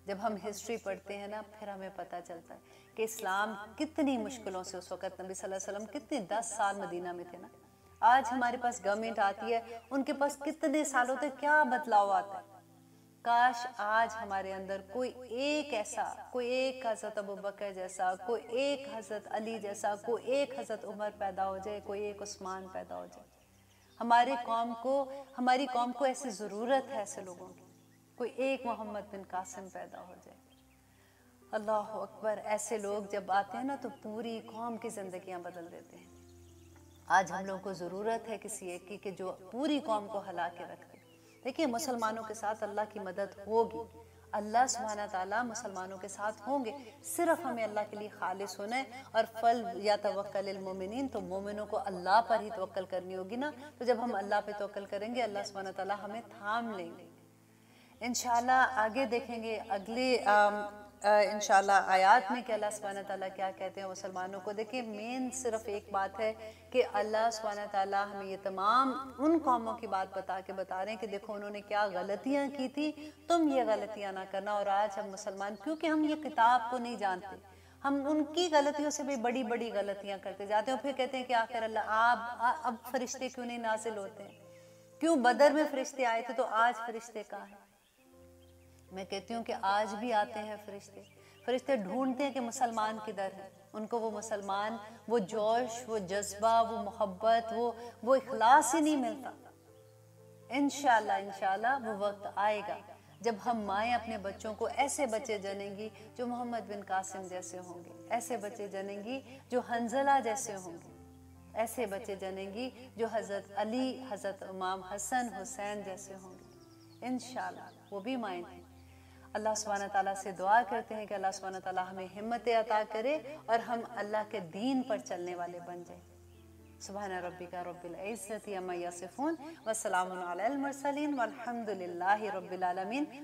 جب ہم ہسٹری پڑھتے ہیں نا، پھر ہمیں پتہ چلتا ہے کہ اسلام کتنی مشکلوں سے، اس وقت نبی صلی اللہ علیہ وسلم کتنے 10 سال مدینہ میں تھے نا، آج ہمارے پاس گورنمنٹ آتی ہے، ان کے پاس کتنے سالوں تک کیا بدلاؤ آتا ہے۔ کاش آج ہمارے اندر کوئی ایک ایسا، کوئی ایک حضرت ابوبکر جیسا، کوئی ایک حضرت علی جیسا، کوئی ایک حضرت عمر پیدا ہو جائے، کوئی ایک عثمان پیدا ہو جائے۔ ہماری قوم کو ایسی ضرورت ہے ایسے لوگوں کی، کوئی ایک محمد بن قاسم پیدا ہو جائے۔ اللہ اکبر، ایسے لوگ جب آتے ہیں نا تو پوری قوم کی زندگیاں بدل دیتے ہیں۔ آج ہم لوگوں کو ضرورت ہے کسی ایک کی کہ جو پوری قوم کو ہلا کے رکھ دے۔ دیکھیے مسلمانوں کے ساتھ اللہ کی مدد ہوگی، اللہ سبحانہ تعالیٰ مسلمانوں کے ساتھ ہوں گے، صرف ہمیں اللہ کے لیے خالص ہونا ہے۔ اور فل یا توکل المومنین، تو مومنوں کو اللہ پر ہی توکل کرنی ہوگی نا، تو جب ہم اللہ پہ توکل کریں گے اللہ سبحانہ تعالیٰ ہمیں تھام لیں گے۔ انشاءاللہ آگے دیکھیں گے اگلے انشاءاللہ آیات میں کہ اللہ سبحانہ تعالیٰ کیا کہتے ہیں مسلمانوں کو۔ دیکھیں مین صرف ایک بات ہے کہ اللہ سبحانہ تعالیٰ ہمیں یہ تمام ان قوموں کی بات بتا رہے ہیں کہ دیکھو انہوں نے کیا غلطیاں کی تھی، تم یہ غلطیاں نہ کرنا۔ اور آج ہم مسلمان کیونکہ ہم یہ کتاب کو نہیں جانتے، ہم ان کی غلطیوں سے بھی بڑی بڑی غلطیاں کرتے جاتے ہیں، اور پھر کہتے ہیں کہ آخر اللہ اب فرشتے کیوں نہیں نازل ہوتے ہیں؟ کیوں بدر میں فرشتے آئے تھے تو آج فرشتے کہاں ہیں؟ میں کہتی ہوں کہ آج بھی آتے ہیں فرشتے ڈھونڈتے ہیں کہ مسلمان کدھر ہیں، ان کو وہ مسلمان، وہ جوش، وہ جذبہ، وہ محبت، وہ اخلاص ہی نہیں ملتا۔ انشاءاللہ وہ وقت آئے گا۔ جب ہم مائیں اپنے بچوں کو ایسے بچے جنیں گی جو محمد بن قاسم جیسے ہوں گے، ایسے بچے جنیں گی جو حنظلہ جیسے ہوں گے، ایسے بچے جنیں گی جو حضرت علی، حضرت امام حسن حسین جیسے ہوں گے انشاءاللہ۔ وہ بھی مائیں تھیں۔ اللہ سبحانہ تعالیٰ سے دعا کرتے ہیں کہ اللہ سبحانہ تعالیٰ ہمیں ہمت عطا کرے اور ہم اللہ کے دین پر چلنے والے بن جائیں۔ سبحان ربک رب العزت عما یصفون وسلام علی المرسلین والحمد للہ رب العالمین۔